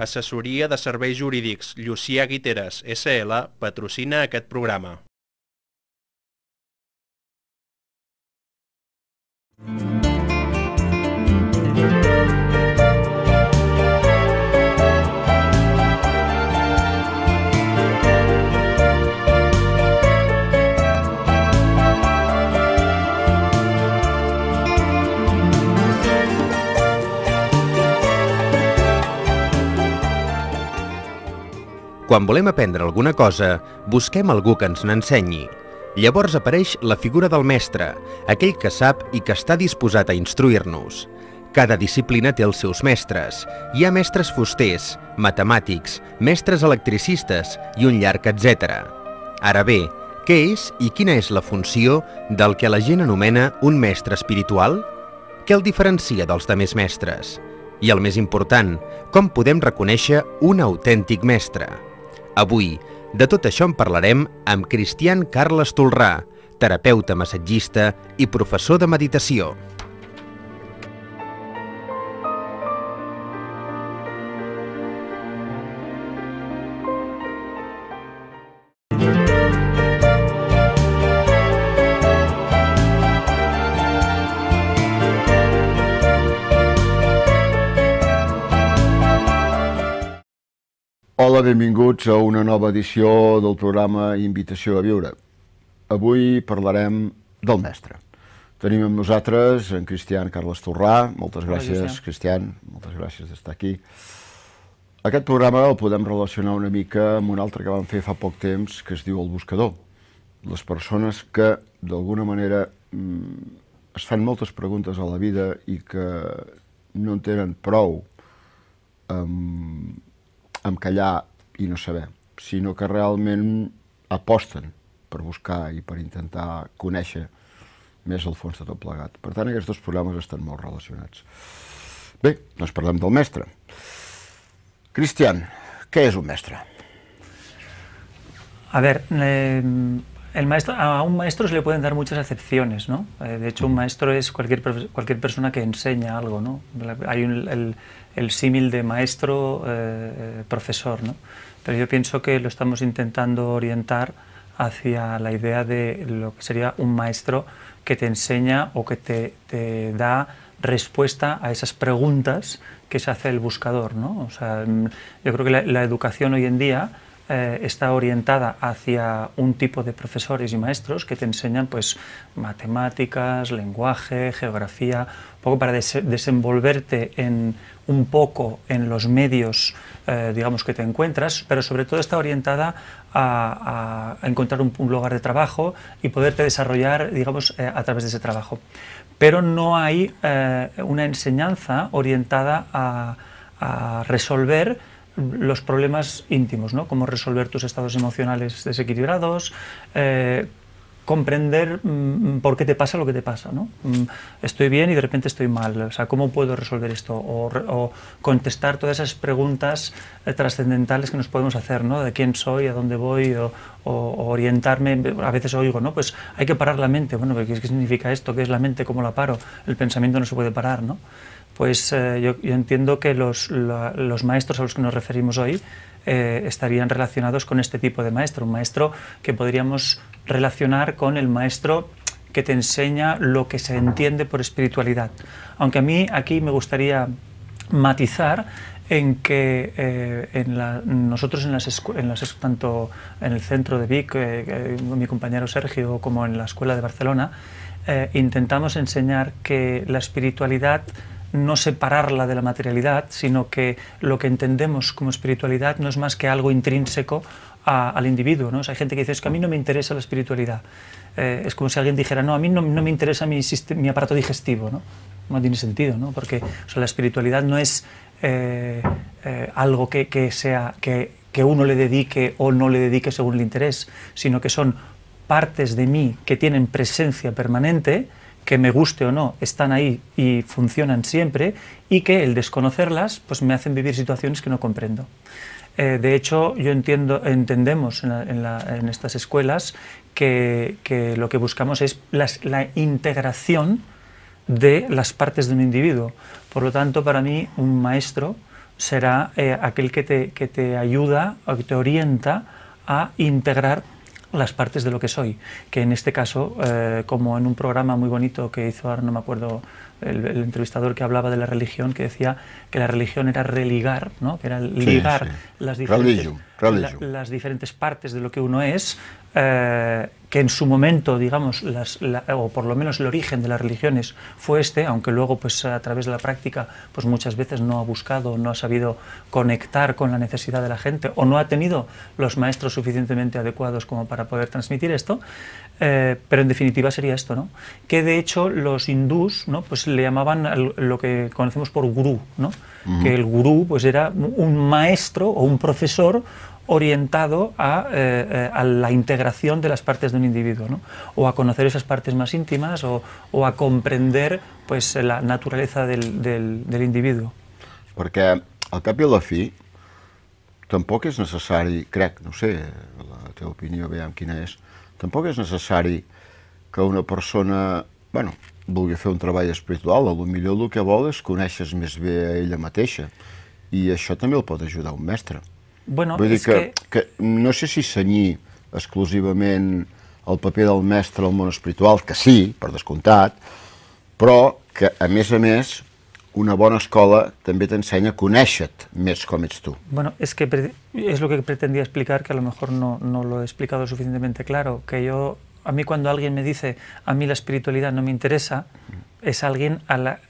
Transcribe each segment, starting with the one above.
Assessoria de Serveis Jurídics Llucià Guiteres, SL, patrocina aquest programa. Quan volem aprendre alguna cosa, busquem algú que ens n'ensenyi. Llavors apareix la figura del mestre, aquell que sap i que està disposat a instruir-nos. Cada disciplina té els seus mestres. Hi ha mestres fusters, matemàtics, mestres electricistes i un llarg etcètera. Ara bé, què és i quina és la funció del que la gent anomena un mestre espiritual? Què el diferencia dels demés mestres? I el més important, com podem reconèixer un autèntic mestre? Avui, de tot això en parlarem amb Cristian Carles Tolrà, terapeuta massatgista i professor de meditació. Hola, benvinguts a una nova edició del programa Invitació a Viure. Avui parlarem del mestre. Tenim amb nosaltres en Cristian Carles Tolrà. Moltes gràcies, Cristian. Moltes gràcies d'estar aquí. Aquest programa el podem relacionar una mica amb un altre que vam fer fa poc temps, que es diu El Buscador. Les persones que, d'alguna manera, es fan moltes preguntes a la vida i que no en tenen prou amb callar i no saber, sinó que realment aposten per buscar i per intentar conèixer més al fons de tot plegat. Per tant, aquests dos programes estan molt relacionats. Bé, doncs parlem del mestre. Cristian, què és un mestre? A ver, a un maestro se le pueden dar muchas acepciones, ¿no? De hecho, un maestro es cualquier persona que enseña algo, ¿no? Hay el símil de maestro, profesor, ¿no? Pero yo pienso que lo estamos intentando orientar hacia la idea de lo que sería un maestro que te enseña o que te da respuesta a esas preguntas que se hace el buscador, ¿no? O sea, yo creo que la educación hoy en día está orientada hacia un tipo de profesores y maestros que te enseñan pues matemáticas, lenguaje, geografía, un poco para desenvolverte un poco en los medios digamos que te encuentras, pero sobre todo está orientada a encontrar un lugar de trabajo y poderte desarrollar digamos a través de ese trabajo. Pero no hay una enseñanza orientada a resolver los problemas íntimos, ¿no? Cómo resolver tus estados emocionales desequilibrados, comprender por qué te pasa lo que te pasa, ¿no? Estoy bien y de repente estoy mal, o sea, ¿cómo puedo resolver esto? O contestar todas esas preguntas trascendentales que nos podemos hacer, ¿no? De quién soy, a dónde voy, o orientarme. A veces oigo, ¿no? Pues hay que parar la mente. Bueno, ¿qué significa esto? ¿Qué es la mente? ¿Cómo la paro? El pensamiento no se puede parar, ¿no? Pues yo entiendo que los maestros a los que nos referimos hoy estarían relacionados con este tipo de maestro, un maestro que podríamos relacionar con el maestro que te enseña lo que se entiende por espiritualidad. Aunque a mí aquí me gustaría matizar en que nosotros tanto en el centro de Vic, mi compañero Sergio, como en la escuela de Barcelona, intentamos enseñar que la espiritualidad no separarla de la materialidad, sino que lo que entendemos como espiritualidad no es más que algo intrínseco al individuo, ¿no? O sea, hay gente que dice, es que a mí no me interesa la espiritualidad. Es como si alguien dijera, no, a mí no me interesa mi aparato digestivo, ¿no? No tiene sentido, ¿no? Porque o sea, la espiritualidad no es algo que uno le dedique o no le dedique según el interés, sino que son partes de mí que tienen presencia permanente, que me guste o no, están ahí y funcionan siempre, y que el desconocerlas pues me hacen vivir situaciones que no comprendo. De hecho, entendemos en estas escuelas que lo que buscamos es la integración de las partes de un individuo. Por lo tanto, para mí, un maestro será aquel que te ayuda o que te orienta a integrar las partes de lo que soy, que en este caso, como en un programa muy bonito que hizo, ahora no me acuerdo, el entrevistador que hablaba de la religión, que decía que la religión era religar, ¿no? Que era ligar las diferentes partes de lo que uno es, que en su momento, digamos, o por lo menos el origen de las religiones fue aunque luego pues a través de la práctica pues muchas veces no ha buscado, no ha sabido conectar con la necesidad de la gente o no ha tenido los maestros suficientemente adecuados como para poder transmitir esto, pero en definitiva sería esto, ¿no? Que de hecho los hindús, ¿no? Pues le llamaban lo que conocemos por gurú, ¿no? Que el gurú pues era un maestro o un profesor orientado a la integración de las partes de un individuo, ¿no? O a conocer esas partes más íntimas o a comprender pues, la naturaleza del individuo. Perquè al cap i a la fi tampoc és necessari, crec, no sé, la teva opinió, veiem quina és, tampoc és necessari que una persona, bueno, vulgui fer un treball espiritual, potser el que vol és conèixer més bé a ella mateixa, i això també el pot ajudar un mestre. Bueno, vull dir que no sé si cenyir exclusivament el paper del mestre al món espiritual, que sí, per descomptat, però que, a més, una bona escola també t'ensenya a conèixer-te més com ets tu. Bueno, es lo que pretendía explicar, que a lo mejor no lo he explicado suficientemente claro, que a mí cuando alguien me dice, a mí la espiritualidad no me interesa, es alguien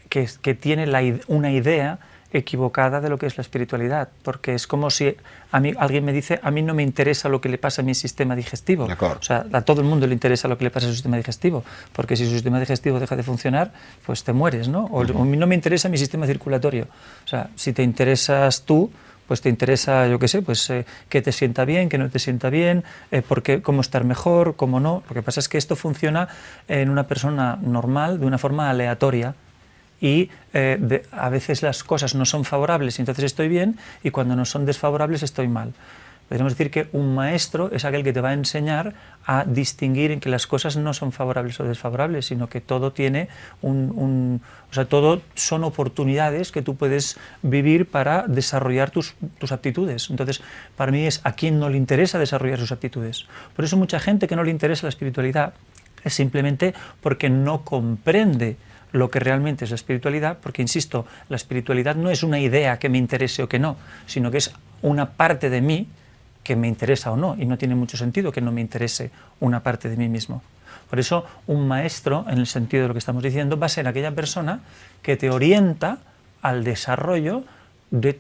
que tiene una idea equivocada de lo que es la espiritualidad, porque es como si alguien me dice, a mí no me interesa lo que le pasa a mi sistema digestivo. O sea, a todo el mundo le interesa lo que le pasa a su sistema digestivo, porque si su sistema digestivo deja de funcionar, pues te mueres, ¿no? O a mí no me interesa mi sistema circulatorio. O sea, si te interesas tú, pues te interesa, yo qué sé, pues que te sienta bien, que no te sienta bien, cómo estar mejor, cómo no. Lo que pasa es que esto funciona en una persona normal de una forma aleatoria, y a veces las cosas no son favorables y entonces estoy bien, y cuando no son desfavorables estoy mal. Podríamos decir que un maestro es aquel que te va a enseñar a distinguir en que las cosas no son favorables o desfavorables, sino que todo tiene o sea, todo son oportunidades que tú puedes vivir para desarrollar tus aptitudes. Entonces, para mí es a quien no le interesa desarrollar sus aptitudes. Por eso mucha gente que no le interesa la espiritualidad es simplemente porque no comprende lo que realmente es la espiritualidad, porque, insisto, la espiritualidad no es una idea que me interese o que no, sino que es una parte de mí que me interesa o no, y no tiene mucho sentido que no me interese una parte de mí mismo. Por eso, un maestro, en el sentido de lo que estamos diciendo, va a ser aquella persona que te orienta al desarrollo de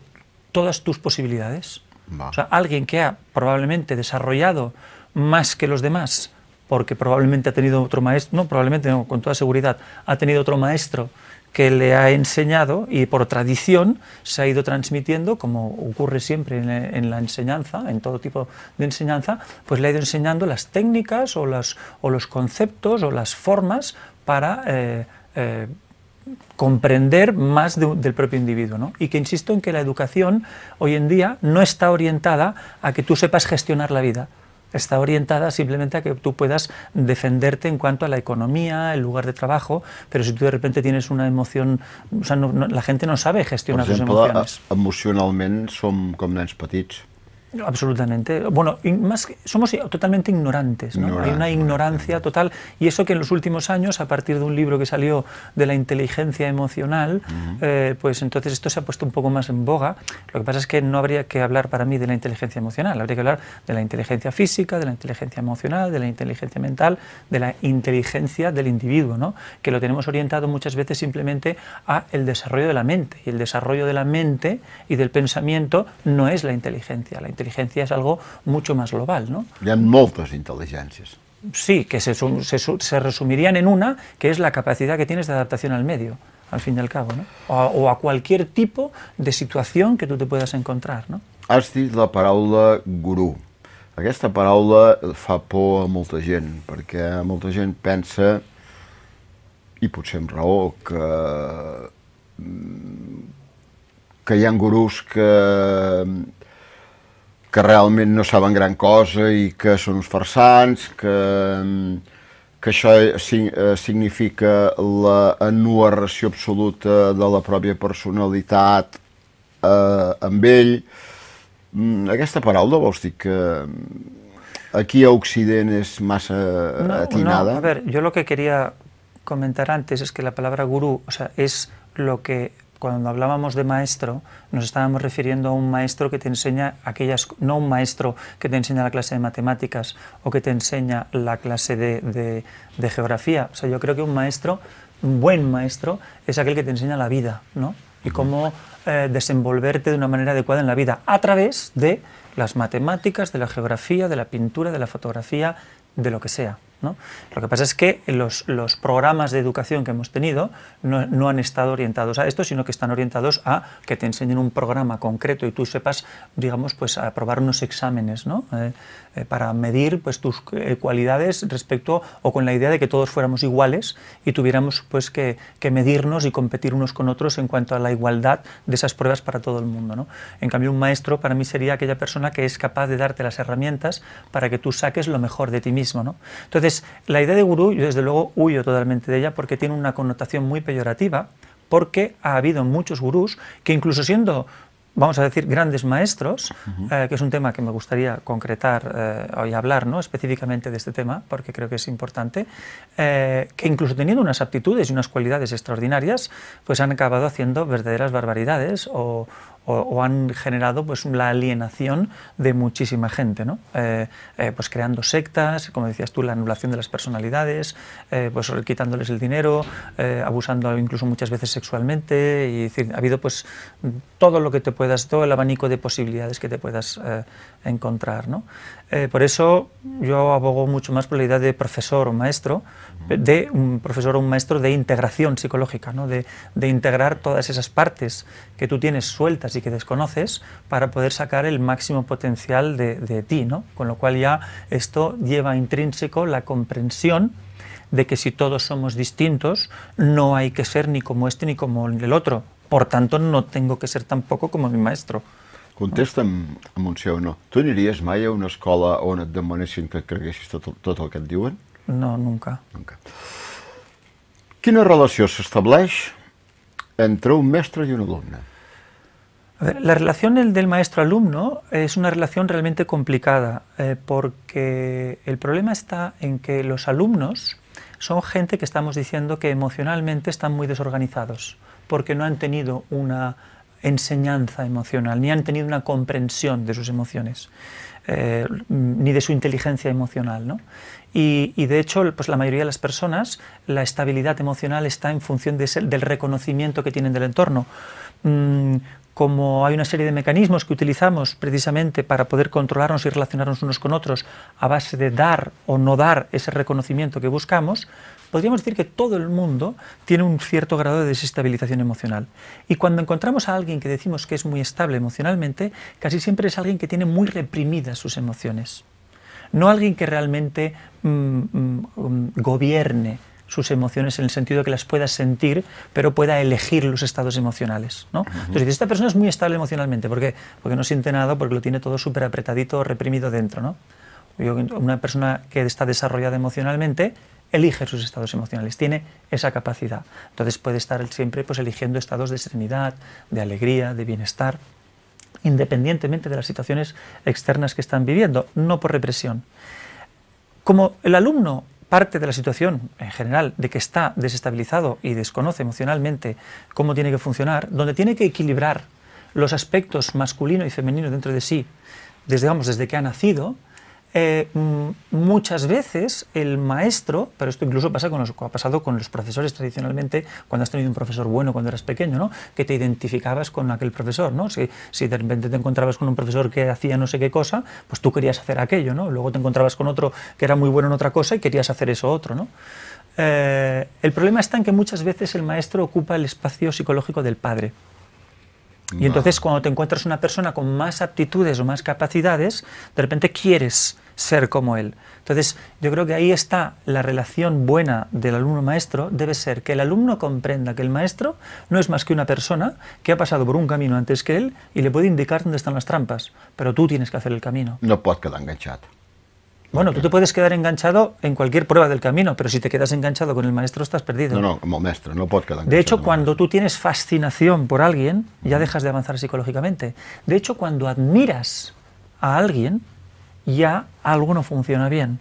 todas tus posibilidades. O sea, alguien que ha probablemente desarrollado más que los demás, porque probablemente ha tenido otro maestro, no, probablemente no, con toda seguridad, ha tenido otro maestro que le ha enseñado y por tradición se ha ido transmitiendo, como ocurre siempre en la enseñanza, en todo tipo de enseñanza, pues le ha ido enseñando las técnicas o los conceptos o las formas para comprender más del propio individuo, ¿no? Y que insisto en que la educación hoy en día no está orientada a que tú sepas gestionar la vida. Está orientada simplemente a que tú puedas defenderte en cuanto a la economía, el lugar de trabajo, pero si tú de repente tienes una emoción, o sea, la gente no sabe gestionar sus emociones. Emocionalment som com nens petits. Absolutamente. Bueno, somos totalmente ignorantes, ¿no? Hay una ignorancia total, y eso que en los últimos años, a partir de un libro que salió de la inteligencia emocional, pues entonces esto se ha puesto un poco más en boga. Lo que pasa es que no habría que hablar para mí de la inteligencia emocional, habría que hablar de la inteligencia física, de la inteligencia emocional, de la inteligencia mental, de la inteligencia del individuo, ¿no? Que lo tenemos orientado muchas veces simplemente a el desarrollo de la mente, y el desarrollo de la mente y del pensamiento no es la inteligencia. La inteligencia es algo mucho más global, ¿no? Hi ha moltes intel·ligències. Sí, que se resumirían en una, que es la capacidad que tienes de adaptación al medio, al fin y al cabo, ¿no? O a cualquier tipo de situación que tú te puedas encontrar, ¿no? Has dit la paraula gurú. Aquesta paraula fa por a molta gent, perquè molta gent pensa, i potser amb raó, que hi ha gurús que realment no saben gran cosa i que són uns farsants, que això significa l'anuarració absoluta de la pròpia personalitat amb ell. Aquesta paraula vols dir que aquí a Occident és massa atinada? No, a ver, yo lo que quería comentar antes es que la palabra gurú, o sea, es lo que cuando hablábamos de maestro nos estábamos refiriendo a un maestro que te enseña aquellas, no un maestro que te enseña la clase de matemáticas o que te enseña la clase de geografía. O sea, yo creo que un maestro, un buen maestro, es aquel que te enseña la vida, ¿no? Y cómo desenvolverte de una manera adecuada en la vida a través de las matemáticas, de la geografía, de la pintura, de la fotografía, de lo que sea, ¿no? Lo que pasa es que los programas de educación que hemos tenido no han estado orientados a esto, sino que están orientados a que te enseñen un programa concreto y tú sepas, digamos, pues aprobar unos exámenes, ¿no? Para medir pues tus cualidades respecto o con la idea de que todos fuéramos iguales y tuviéramos pues que medirnos y competir unos con otros en cuanto a la igualdad de esas pruebas para todo el mundo, ¿no? En cambio, un maestro para mí sería aquella persona que es capaz de darte las herramientas para que tú saques lo mejor de ti mismo, ¿no? Entonces, la idea de gurú, yo desde luego huyo totalmente de ella porque tiene una connotación muy peyorativa, porque ha habido muchos gurús que incluso siendo, vamos a decir, grandes maestros, que es un tema que me gustaría concretar y hablar, ¿no? Específicamente de este tema, porque creo que es importante, que incluso teniendo unas aptitudes y unas cualidades extraordinarias, pues han acabado haciendo verdaderas barbaridades o han generado pues la alienación de muchísima gente, ¿no? Pues creando sectas, como decías tú, la anulación de las personalidades, pues quitándoles el dinero, abusando incluso muchas veces sexualmente, y decir, ha habido pues todo lo que te puedas, todo el abanico de posibilidades que te puedas encontrar, ¿no? Por eso yo abogo mucho más por la idea de profesor o maestro, de un profesor o un maestro de integración psicológica, ¿no? De integrar todas esas partes que tú tienes sueltas y que desconoces para poder sacar el máximo potencial de ti, ¿no? Con lo cual ya esto lleva intrínseco la comprensión de que si todos somos distintos no hay que ser ni como este ni como el otro, por tanto no tengo que ser tampoco como mi maestro. Contesta'm amb un sí o no. Tu aniries mai a una escola on et demanessin que creguessis tot el que et diuen? No, nunca. Nunca. Quina relació s'estableix entre un mestre y un alumne? A ver, la relación del maestro-alumno es una relación realmente complicada, porque el problema está en que los alumnos son gente que estamos diciendo que emocionalmente están muy desorganizados, porque no han tenido una enseñanza emocional, ni han tenido una comprensión de sus emociones, ni de su inteligencia emocional, ¿no? Y de hecho, pues la mayoría de las personas, la estabilidad emocional está en función del reconocimiento que tienen del entorno. Como hay una serie de mecanismos que utilizamos precisamente para poder controlarnos y relacionarnos unos con otros a base de dar o no dar ese reconocimiento que buscamos, podríamos decir que todo el mundo tiene un cierto grado de desestabilización emocional. Y cuando encontramos a alguien que decimos que es muy estable emocionalmente, casi siempre es alguien que tiene muy reprimidas sus emociones. No alguien que realmente gobierne sus emociones en el sentido de que las pueda sentir, pero pueda elegir los estados emocionales, ¿no? Entonces, esta persona es muy estable emocionalmente. ¿Por qué? Porque no siente nada, porque lo tiene todo súper apretadito, reprimido dentro, ¿no? Una persona que está desarrollada emocionalmente elige sus estados emocionales, tiene esa capacidad. Entonces puede estar siempre pues, eligiendo estados de serenidad, de alegría, de bienestar, independientemente de las situaciones externas que están viviendo, no por represión. Como el alumno parte de la situación en general de que está desestabilizado y desconoce emocionalmente cómo tiene que funcionar, donde tiene que equilibrar los aspectos masculino y femenino dentro de sí, desde que ha nacido, muchas veces el maestro, pero esto incluso pasa ha pasado con los profesores tradicionalmente, cuando has tenido un profesor bueno cuando eras pequeño, ¿no? Que te identificabas con aquel profesor, ¿no? Si de repente te encontrabas con un profesor que hacía no sé qué cosa, pues tú querías hacer aquello, ¿no? Luego te encontrabas con otro que era muy bueno en otra cosa y querías hacer eso otro, ¿no? El problema está en que muchas veces el maestro ocupa el espacio psicológico del padre. Y entonces cuando te encuentras una persona con más aptitudes o más capacidades, de repente quieres ser como él. Entonces yo creo que ahí está la relación buena del alumno-maestro, debe ser que el alumno comprenda que el maestro no es más que una persona que ha pasado por un camino antes que él y le puede indicar dónde están las trampas, pero tú tienes que hacer el camino. No pot quedar enganxat. Bueno, tú te puedes quedar enganchado en cualquier prueba del camino, pero si te quedas enganchado con el maestro estás perdido. No, amb el mestre, no pot quedar enganxat. De hecho, cuando tú tienes fascinación por alguien, ya dejas de avanzar psicológicamente. De hecho, cuando admiras a alguien, ya algo no funciona bien.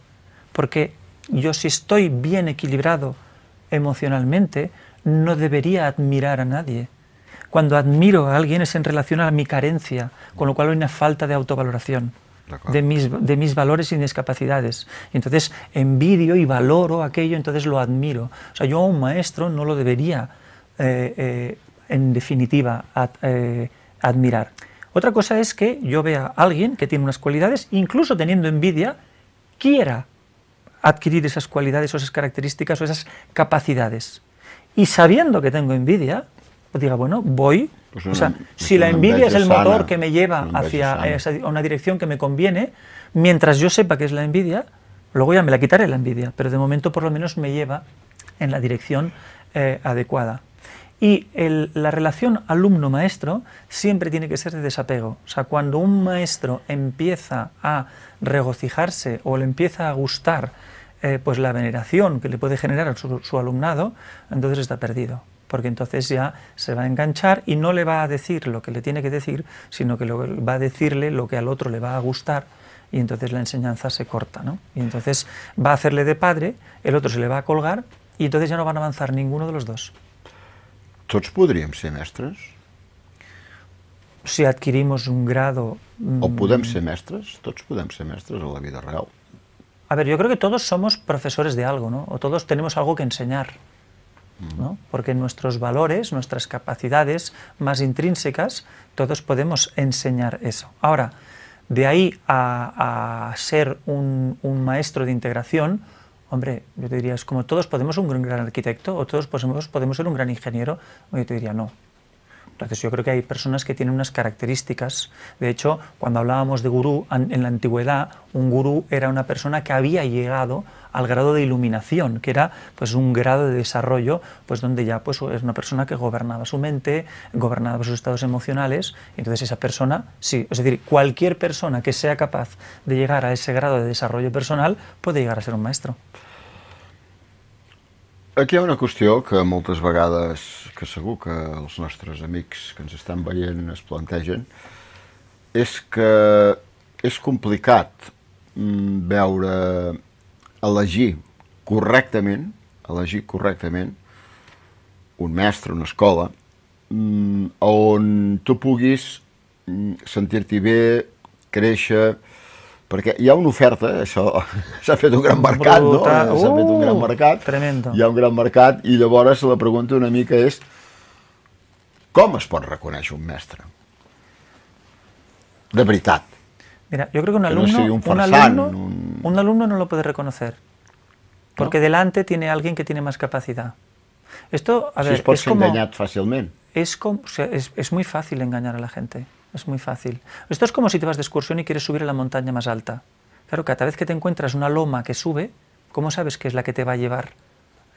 Porque yo, si estoy bien equilibrado emocionalmente, no debería admirar a nadie. Cuando admiro a alguien es en relación a mi carencia, con lo cual hay una falta de autovaloración de mis valores y mis capacidades. Y entonces envidio y valoro aquello, entonces lo admiro. O sea, yo a un maestro no lo debería, en definitiva, admirar. Otra cosa es que yo vea a alguien que tiene unas cualidades, incluso teniendo envidia, quiera adquirir esas cualidades o esas características o esas capacidades. Y sabiendo que tengo envidia, pues diga, bueno, voy. Pues o sea, si la envidia es el motor que me lleva hacia una dirección que me conviene, mientras yo sepa que es la envidia, luego ya me la quitaré la envidia, pero de momento por lo menos me lleva en la dirección adecuada. Y la relación alumno-maestro siempre tiene que ser de desapego. O sea, cuando un maestro empieza a regocijarse o le empieza a gustar pues la veneración que le puede generar a su alumnado, entonces está perdido. Porque entonces ya se va a enganchar y no le va a decir lo que le tiene que decir, sino que va a decirle lo que al otro le va a gustar, y entonces la enseñanza se corta, ¿no? Y entonces va a hacerle de padre, el otro se le va a colgar, y entonces ya no van a avanzar ninguno de los dos. Tots podríem ser mestres? Si adquirimos un grado... O podem ser mestres? Tots podem ser mestres a la vida real. A ver, yo creo que todos somos profesores de algo, ¿no? O todos tenemos algo que enseñar, ¿no? Porque nuestros valores, nuestras capacidades más intrínsecas, todos podemos enseñar eso. Ahora, de ahí a ser un maestro de integración, hombre, yo te diría, es como todos podemos ser un gran arquitecto o todos podemos ser un gran ingeniero, yo te diría no. Entonces yo creo que hay personas que tienen unas características. De hecho, cuando hablábamos de gurú en la antigüedad, un gurú era una persona que había llegado al grado de iluminación, que era pues un grado de desarrollo pues donde ya pues es una persona que gobernaba su mente, gobernaba sus estados emocionales, y entonces esa persona, sí, es decir, cualquier persona que sea capaz de llegar a ese grado de desarrollo personal puede llegar a ser un maestro. Aquí hi ha una qüestió que moltes vegades, que segur que els nostres amics que ens estan veient es plantegen, és que és complicat veure, elegir correctament un mestre, una escola, on tu puguis sentir-t'hi bé, créixer, perquè hi ha una oferta, això s'ha fet un gran mercat, no? S'ha fet un gran mercat, tremendo. Hi ha un gran mercat, i llavors la pregunta una mica és com es pot reconèixer un mestre? De veritat. Mira, yo creo que un alumno no lo puede reconocer, porque ¿no? Delante tiene alguien que tiene más capacidad. Esto, a ver, es pot ser enganyat fàcilment. Es muy fácil engañar a la gente. Es muy fácil. Esto es como si te vas de excursión y quieres subir a la montaña más alta. Claro, cada vez que te encuentras una loma que sube, ¿cómo sabes que es la que te va a llevar?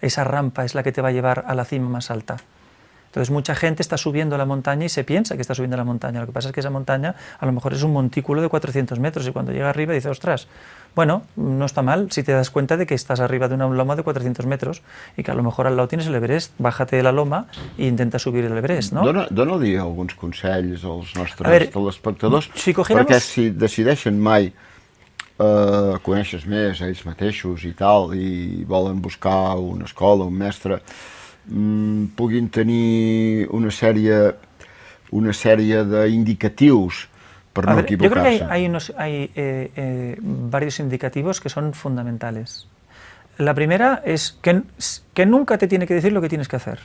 Esa rampa es la que te va a llevar a la cima más alta. Entonces mucha gente está subiendo la montaña y se piensa que está subiendo la montaña. Lo que pasa es que esa montaña a lo mejor es un montículo de 400 metros y cuando llega arriba dice, ostras, bueno, no está mal si te das cuenta de que estás arriba de una loma de 400 metros y que a lo mejor al lado tienes el Everest, bájate de la loma e intenta subir el Everest, no? Dóna-li alguns consells als nostres telespectadors, perquè si decideixen mai conèixer més a ells mateixos i tal, i volen buscar una escola, un mestre, puguin tenir una sèrie d'indicatius per no equivocar-se. Yo creo que hay varios indicativos que son fundamentales. La primera es que nunca te tiene que decir lo que tienes que hacer.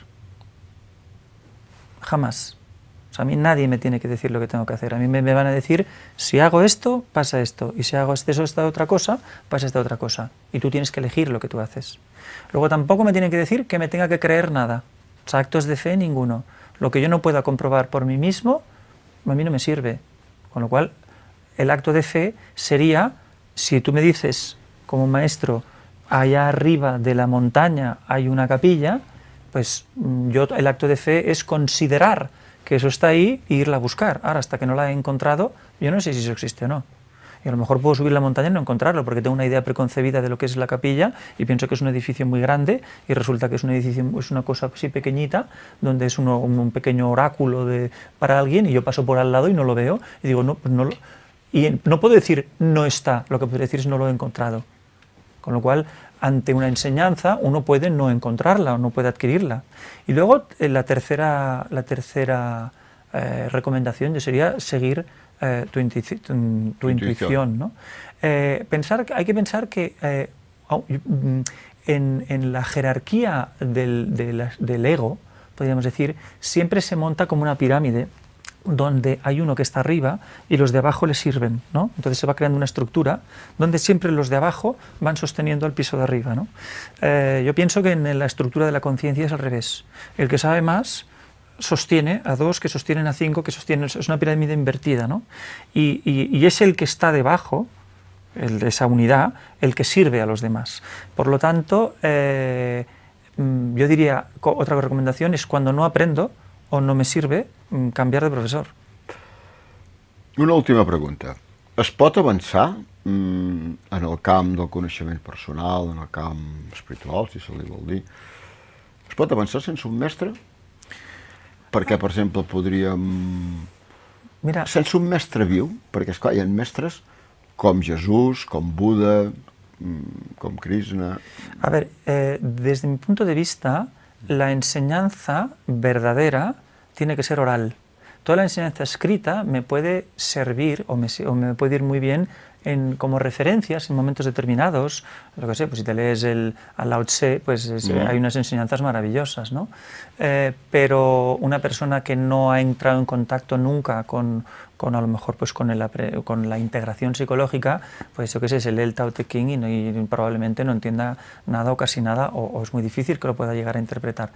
Jamás. O sea, a mí nadie me tiene que decir lo que tengo que hacer. A mí me van a decir, si hago esto, pasa esto. Y si hago esta otra cosa, pasa esta otra cosa. Y tú tienes que elegir lo que tú haces. Luego tampoco me tienen que decir que me tenga que creer nada. O sea, actos de fe, ninguno. Lo que yo no pueda comprobar por mí mismo, a mí no me sirve. Con lo cual, el acto de fe sería, si tú me dices, como maestro, allá arriba de la montaña hay una capilla, pues el acto de fe es considerar que eso está ahí e irla a buscar. Ahora, hasta que no la he encontrado, yo no sé si eso existe o no. y a lo mejor puedo subir la montaña y no encontrarlo, porque tengo una idea preconcebida de lo que es la capilla y pienso que es un edificio muy grande y resulta que es un edificio, es una cosa así pequeñita, donde es un pequeño oráculo para alguien y yo paso por al lado y no lo veo y digo, no, pues no, y no puedo decir no está, lo que puedo decir es no lo he encontrado. Con lo cual, ante una enseñanza, uno puede no encontrarla o no puede adquirirla. Y luego, la tercera recomendación sería seguir tu intuición, ¿no? Hay que pensar que en la jerarquía del ego, podríamos decir, siempre se monta como una pirámide donde hay uno que está arriba y los de abajo le sirven, ¿no? Entonces se va creando una estructura donde siempre los de abajo van sosteniendo al piso de arriba, ¿no? Yo pienso que en la estructura de la conciencia es al revés. El que sabe más sostiene a dos, que sostienen a cinco, que sostienen... Es una pirámide invertida, ¿no? Y es el que está debajo, esa unidad, el que sirve a los demás. Por lo tanto, yo diría, otra recomendación es cuando no aprendo o no me sirve, canviar de professor. Una última pregunta. Es pot avançar en el camp del coneixement personal, en el camp espiritual, si se li vol dir? Es pot avançar sense un mestre? Perquè, per exemple, podríem... Mira, sense un mestre viu, perquè, esclar, hi ha mestres com Jesús, com Buda, com Krishna... A ver, desde mi punto de vista, la enseñanza verdadera tiene que ser oral. Toda la enseñanza escrita me puede servir o me puede ir muy bien como referencias en momentos determinados. Lo que sé, pues si te lees a Lao Tse, pues hay unas enseñanzas maravillosas, ¿no? Pero una persona que no ha entrado en contacto nunca con a lo mejor pues con la integración psicológica, pues yo qué sé, se lee el Tao Te Ching y probablemente no entienda nada o casi nada, o es muy difícil que lo pueda llegar a interpretar.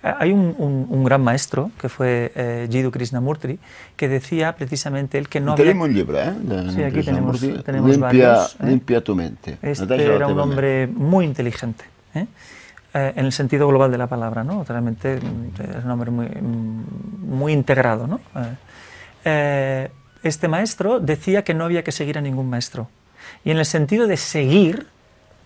Hay un gran maestro, que fue Jiddu Krishnamurti, que decía precisamente él que no había... Tenemos un libro, Sí, aquí tenemos varios. Limpia tu mente. Este era un hombre muy inteligente, en el sentido global de la palabra, ¿no? Realmente es un hombre muy integrado, ¿no? Este maestro decía que no había que seguir a ningún maestro. Y en el sentido de seguir,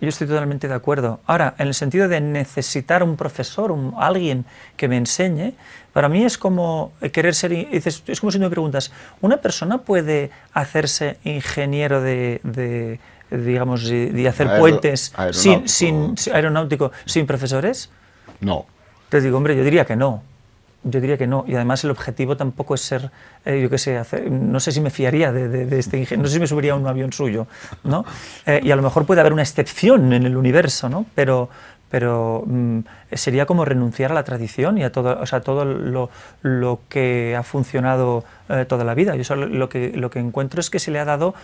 yo estoy totalmente de acuerdo. Ahora, en el sentido de necesitar un profesor, alguien que me enseñe, para mí es como querer ser... Es como si me preguntas, ¿una persona puede hacerse ingeniero de hacer puentes aeronáutico sin profesores? No. Entonces digo, hombre, yo diría que no. Yo diría que no, y además el objetivo tampoco es ser, yo qué sé, no sé si me fiaría de este ingeniero, no sé si me subiría a un avión suyo, ¿no? Y a lo mejor puede haber una excepción en el universo, ¿no? Pero sería como renunciar a la tradición y a todo, o sea, todo lo que ha funcionado toda la vida. Yo solo lo que encuentro es que se le ha dado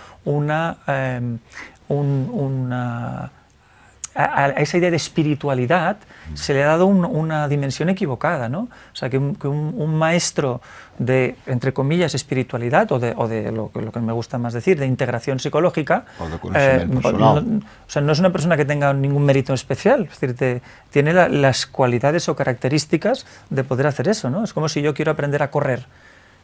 a esa idea de espiritualidad se le ha dado una dimensión equivocada, ¿no? O sea, que un maestro de, entre comillas, espiritualidad o de lo que me gusta más decir, de integración psicológica, o de conocimiento personal. O sea, no es una persona que tenga ningún mérito especial, es decir, tiene las cualidades o características de poder hacer eso, ¿no? Es como si yo quiero aprender a correr.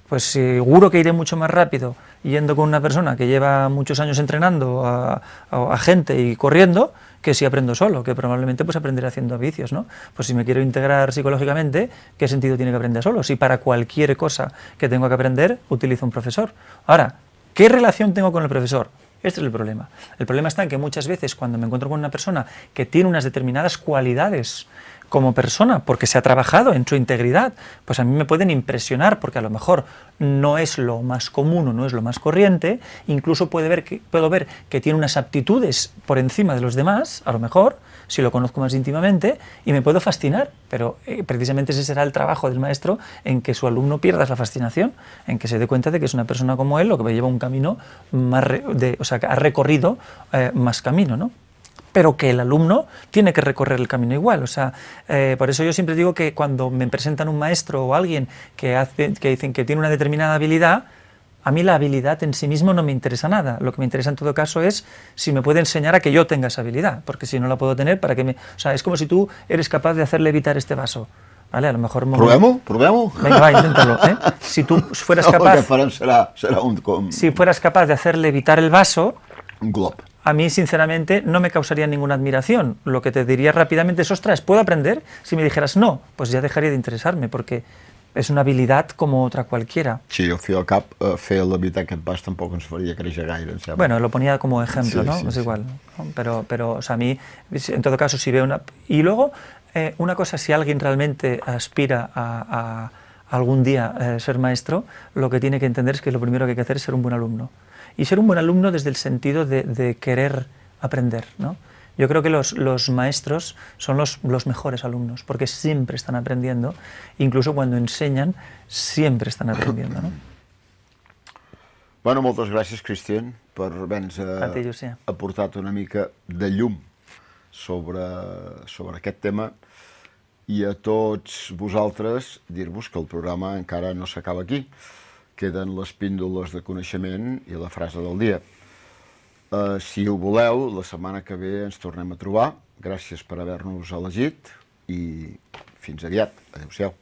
Pues seguro que iré mucho más rápido yendo con una persona que lleva muchos años entrenando a gente y corriendo, que si aprendo solo, que probablemente pues aprenderé haciendo vicios, ¿no? Pues si me quiero integrar psicológicamente, ¿qué sentido tiene que aprender solo? Si para cualquier cosa que tengo que aprender, utilizo un profesor. Ahora, ¿qué relación tengo con el profesor? Este es el problema. El problema está en que muchas veces cuando me encuentro con una persona que tiene unas determinadas cualidades como persona, porque se ha trabajado en su integridad, pues a mí me pueden impresionar, porque a lo mejor no es lo más común o no es lo más corriente, incluso puedo ver que tiene unas aptitudes por encima de los demás, a lo mejor, si lo conozco más íntimamente, y me puedo fascinar, pero precisamente ese será el trabajo del maestro, en que su alumno pierda la fascinación, en que se dé cuenta de que es una persona como él, o que lleva un camino más, o sea, que ha recorrido más camino, ¿no? Pero que el alumno tiene que recorrer el camino igual. O sea, por eso yo siempre digo que cuando me presentan un maestro o alguien que dicen que tiene una determinada habilidad, a mí la habilidad en sí mismo no me interesa nada. Lo que me interesa en todo caso es si me puede enseñar a que yo tenga esa habilidad, porque si no la puedo tener, ¿para qué me...? O sea, es como si tú eres capaz de hacer levitar este vaso. ¿vale? A lo mejor... Provem-ho? Venga, va, inténtalo, ¿eh? Si tú fueras El que capaz... farem serà un Si fueras capaz de hacer levitar el vaso, glob. a mí, sinceramente, no me causaría ninguna admiración. Lo que te diría rápidamente es, ostras, ¿puedo aprender? Si me dijeras no, pues ya dejaría de interesarme, porque es una habilidad como otra cualquiera. Sí, al fi al cap, fer levitar aquest vas tampoc ens faria créixer gaire, em sembla. Bueno, lo ponía como ejemplo, Sí, ¿no? sí, es sí. igual, ¿no? Pero, o sea, a mí, en todo caso, si veo una... Y luego, una cosa, si alguien realmente aspira a algún día ser maestro, lo que tiene que entender es que lo primero que hay que hacer es ser un buen alumno. Y ser un buen alumno desde el sentido de querer aprender, ¿no? Yo creo que los maestros son los mejores alumnos, porque siempre están aprendiendo, incluso cuando enseñan, siempre están aprendiendo, ¿no? Bueno, moltes gràcies, Cristian, per haver-nos A ti, José. aportat una mica de llum sobre aquest tema, i a tots vosaltres dir-vos que el programa encara no s'acaba aquí. Queden les píndoles de coneixement i la frase del dia. Si ho voleu, la setmana que ve ens tornem a trobar. Gràcies per haver-nos elegit i fins aviat. Adéu-siau.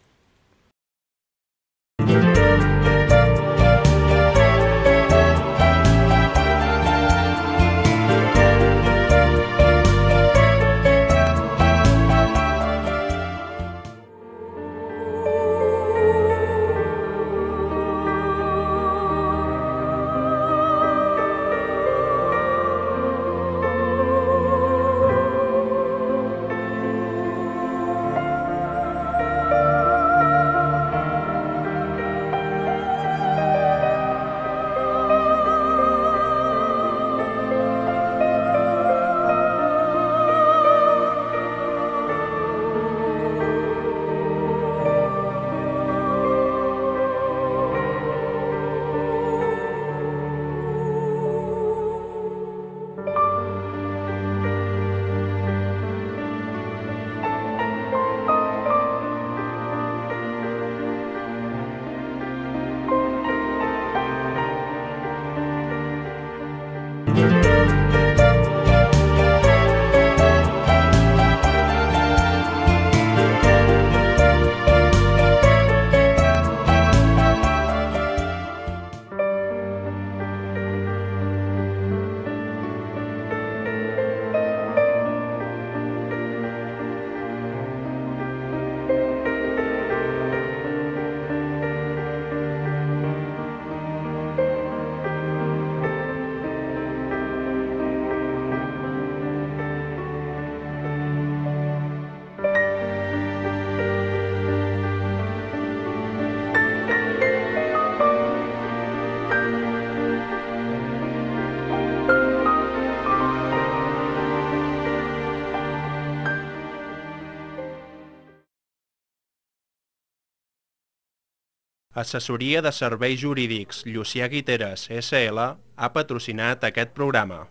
Assessoria de Serveis Jurídics Llucià Guiteres, SL, ha patrocinat aquest programa.